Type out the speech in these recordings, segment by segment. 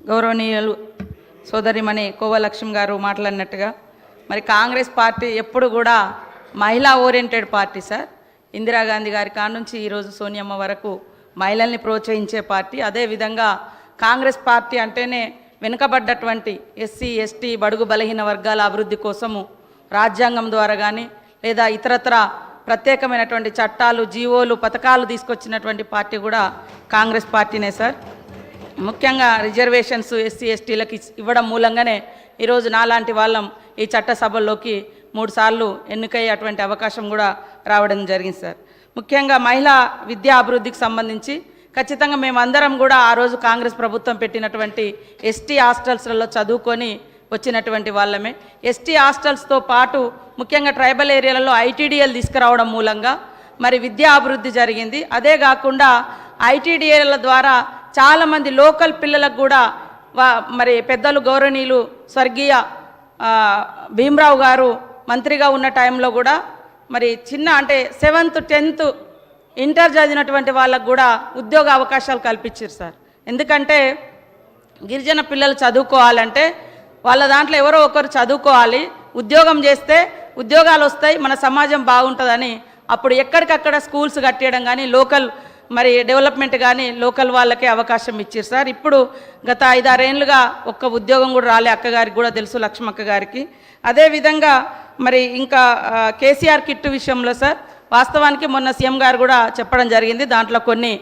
గౌరవనీయులు సోదరిమణి కోవలక్ష్మి గారు మాట్లాడినట్టుగా మరి కాంగ్రెస్ పార్టీ ఎప్పుడు కూడా మహిళా ఓరియంటెడ్ పార్టీ సార్. ఇందిరాగాంధీ గారి కాడ నుంచి ఈరోజు సోనియమ్మ వరకు మహిళల్ని ప్రోత్సహించే పార్టీ. అదేవిధంగా కాంగ్రెస్ పార్టీ అంటేనే వెనుకబడ్డటువంటి ఎస్సీ ఎస్టీ బడుగు బలహీన వర్గాల అభివృద్ధి కోసము రాజ్యాంగం ద్వారా కానీ లేదా ఇతరత్ర ప్రత్యేకమైనటువంటి చట్టాలు జీవోలు పథకాలు తీసుకొచ్చినటువంటి పార్టీ కూడా కాంగ్రెస్ పార్టీనే సార్. ముఖ్యంగా రిజర్వేషన్స్ ఎస్సీ ఎస్టీలకు ఇవ్వడం మూలంగానే ఈరోజు నాలాంటి వాళ్ళం ఈ చట్టసభల్లోకి 3 సార్లు ఎన్నికయ్యేటువంటి అవకాశం కూడా రావడం జరిగింది సార్. ముఖ్యంగా మహిళా విద్యా అభివృద్ధికి సంబంధించి ఖచ్చితంగా మేమందరం కూడా ఆ రోజు కాంగ్రెస్ ప్రభుత్వం పెట్టినటువంటి ఎస్టీ హాస్టల్స్లలో చదువుకొని వచ్చినటువంటి వాళ్ళమే. ఎస్టీ హాస్టల్స్తో పాటు ముఖ్యంగా ట్రైబల్ ఏరియాలలో ఐటీడీఎల్ తీసుకురావడం మూలంగా మరి విద్యా అభివృద్ధి జరిగింది. అదే కాకుండా ఐటీడీఎల ద్వారా చాలామంది లోకల్ పిల్లలకు కూడా మరి పెద్దలు గౌరవనీయులు స్వర్గీయ భీమరావు గారు మంత్రిగా ఉన్న టైంలో కూడా మరి చిన్న అంటే 7th 10th ఇంటర్ చదివినటువంటి వాళ్ళకు కూడా ఉద్యోగ అవకాశాలు కల్పించారు సార్. ఎందుకంటే గిరిజన పిల్లలు చదువుకోవాలంటే వాళ్ళ దాంట్లో ఎవరో ఒకరు చదువుకోవాలి, ఉద్యోగం చేస్తే ఉద్యోగాలు వస్తాయి, మన సమాజం బాగుంటుందని అప్పుడు ఎక్కడికక్కడ స్కూల్స్ కట్టేయడం కానీ లోకల్ మరి డెవలప్మెంట్ కానీ లోకల్ వాళ్ళకే అవకాశం ఇచ్చారు సార్. ఇప్పుడు గత 5-6 ఏళ్ళుగా ఒక్క ఉద్యోగం కూడా రాలే, అక్కగారికి కూడా తెలుసు, లక్ష్మక్క గారికి. అదేవిధంగా మరి ఇంకా కేసీఆర్ కిట్ విషయంలో సార్ వాస్తవానికి మొన్న సీఎం గారు కూడా చెప్పడం జరిగింది, దాంట్లో కొన్ని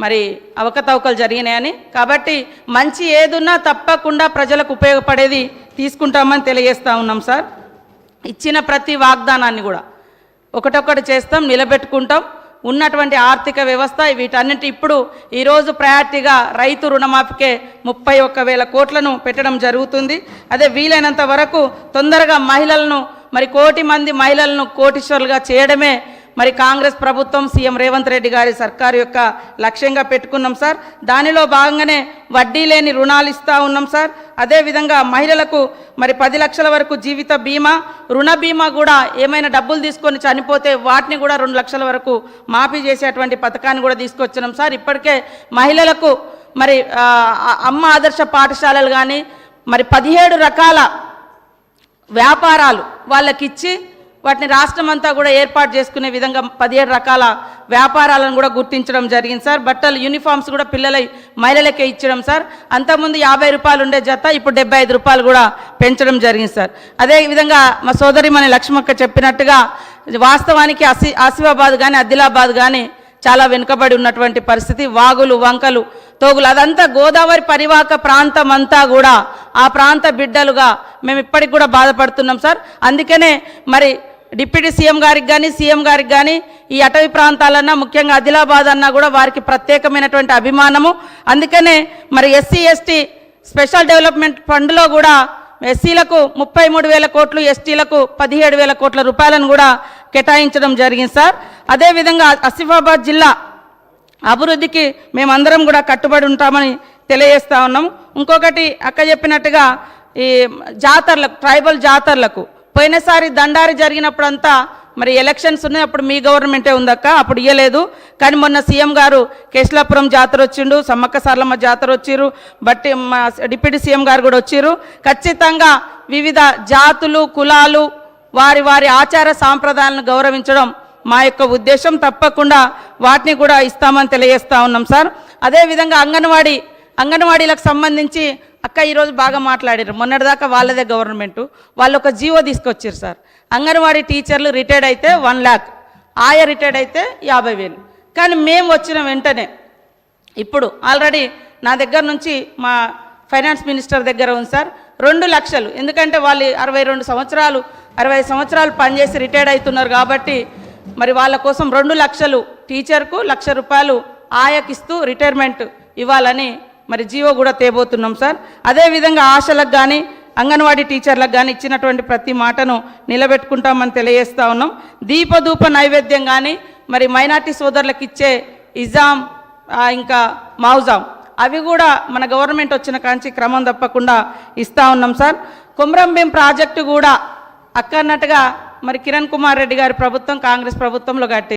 మరి అవకతవకలు జరిగినాయని. కాబట్టి మంచి ఏదున్నా తప్పకుండా ప్రజలకు ఉపయోగపడేది తీసుకుంటామని తెలియజేస్తూ ఉన్నాం సార్. ఇచ్చిన ప్రతి వాగ్దానాన్ని కూడా ఒకటొకటి చేస్తాం, నిలబెట్టుకుంటాం. ఉన్నటువంటి ఆర్థిక వ్యవస్థ వీటన్నిటి ఇప్పుడు ఈరోజు ప్రయారిటీగా రైతు రుణమాఫీకే 31,000 కోట్లను పెట్టడం జరుగుతుంది. అదే వీలైనంత వరకు తొందరగా మహిళలను మరి 1 కోటి మంది మహిళలను కోటీశ్వరులుగా చేయడమే మరి కాంగ్రెస్ ప్రభుత్వం సీఎం రేవంత్ రెడ్డి గారి సర్కారు యొక్క లక్ష్యంగా పెట్టుకున్నాం సార్. దానిలో భాగంగానే వడ్డీ లేని రుణాలు ఇస్తూ ఉన్నాం సార్. అదేవిధంగా మహిళలకు మరి 10 లక్షల వరకు జీవిత బీమా, రుణ బీమా కూడా ఏమైనా డబ్బులు తీసుకొని చనిపోతే వాటిని కూడా 2 లక్షల వరకు మాఫీ చేసేటువంటి పథకాన్ని కూడా తీసుకొచ్చినాం సార్. ఇప్పటికే మహిళలకు మరి అమ్మ ఆదర్శ పాఠశాలలు కానీ మరి 17 రకాల వ్యాపారాలు వాళ్ళకిచ్చి వాటిని రాష్ట్రం అంతా కూడా ఏర్పాటు చేసుకునే విధంగా 17 రకాల వ్యాపారాలను కూడా గుర్తించడం జరిగింది సార్. బట్టలు యూనిఫామ్స్ కూడా మహిళలకే ఇచ్చడం సార్. అంతకుముందు 50 రూపాయలు ఉండే జత ఇప్పుడు 75 రూపాయలు కూడా పెంచడం జరిగింది సార్. అదేవిధంగా మా సోదరిమణి లక్ష్మక్క చెప్పినట్టుగా వాస్తవానికి ఆసిఫాబాద్ కానీ ఆదిలాబాద్ కానీ చాలా వెనుకబడి ఉన్నటువంటి పరిస్థితి. వాగులు వంకలు తోగులు అదంతా గోదావరి పరివాహక ప్రాంతం అంతా కూడా ఆ ప్రాంత బిడ్డలుగా మేము ఇప్పటికి కూడా బాధపడుతున్నాం సార్. అందుకనే మరి డిప్యూటీ సీఎం గారికి కానీ సీఎం గారికి కానీ ఈ అటవీ ప్రాంతాలన్నా ముఖ్యంగా ఆదిలాబాద్ అన్నా కూడా వారికి ప్రత్యేకమైనటువంటి అభిమానము. అందుకనే మరి ఎస్సీ ఎస్టీ స్పెషల్ డెవలప్మెంట్ ఫండ్లో కూడా ఎస్సీలకు 33,000 కోట్లు, ఎస్టీలకు 17,000 కోట్ల రూపాయలను కూడా కేటాయించడం జరిగింది సార్. అదేవిధంగా ఆసిఫాబాద్ జిల్లా అభివృద్ధికి మేమందరం కూడా కట్టుబడి ఉంటామని తెలియజేస్తూ ఉన్నాం. ఇంకొకటి అక్క చెప్పినట్టుగా ఈ జాతరలకు ట్రైబల్ జాతరలకు పోయినసారి దండారి జరిగినప్పుడంతా మరి ఎలక్షన్స్ ఉన్నాయి, అప్పుడు మీ గవర్నమెంటే ఉందక్క, అప్పుడు ఇవ్వలేదు. కానీ మొన్న సీఎం గారు కేశలాపురం జాతర వచ్చిండు, సమ్మక్క సారలమ్మ జాతర వచ్చిరు, బట్టి మా డిప్యూటీ సీఎం గారు కూడా వచ్చిరు. ఖచ్చితంగా వివిధ జాతులు కులాలు వారి వారి ఆచార సాంప్రదాయాలను గౌరవించడం మా యొక్క ఉద్దేశం. తప్పకుండా వాటిని కూడా ఇస్తామని తెలియజేస్తూ ఉన్నాం సార్. అదేవిధంగా అంగన్వాడీలకు సంబంధించి అక్క ఈరోజు బాగా మాట్లాడారు. మొన్నటిదాకా వాళ్ళదే గవర్నమెంటు, వాళ్ళు ఒక జీవో తీసుకొచ్చారు సార్. అంగన్వాడీ టీచర్లు రిటైర్డ్ అయితే 1 lakh, ఆయా రిటైర్డ్ అయితే 50,000. కానీ మేము వచ్చిన వెంటనే ఇప్పుడు ఆల్రెడీ నా దగ్గర నుంచి మా ఫైనాన్స్ మినిస్టర్ దగ్గర ఉంది సార్ 2 లక్షలు. ఎందుకంటే వాళ్ళు 62 సంవత్సరాలు 65 సంవత్సరాలు పనిచేసి రిటైర్డ్ అవుతున్నారు కాబట్టి మరి వాళ్ళ కోసం 2 లక్షలు టీచర్కు 1,00,000 రూపాయలు ఆయాకిస్తూ రిటైర్మెంట్ ఇవ్వాలని మరి జీవో కూడా తేబోతున్నాం సార్. అదేవిధంగా ఆశలకు కానీ అంగన్వాడీ టీచర్లకు కానీ ఇచ్చినటువంటి ప్రతి మాటను నిలబెట్టుకుంటామని తెలియజేస్తూ ఉన్నాం. దీపధూప నైవేద్యం కానీ మరి మైనార్టీ సోదరులకు ఇచ్చే ఇజాం ఇంకా మౌజాం అవి కూడా మన గవర్నమెంట్ వచ్చిన కాంచి క్రమం తప్పకుండా ఇస్తూ ఉన్నాం సార్. కొమరంభీం ప్రాజెక్టు కూడా అక్క అన్నట్టుగా మరి కిరణ్ కుమార్ రెడ్డి గారి ప్రభుత్వం కాంగ్రెస్ ప్రభుత్వంలో కట్టి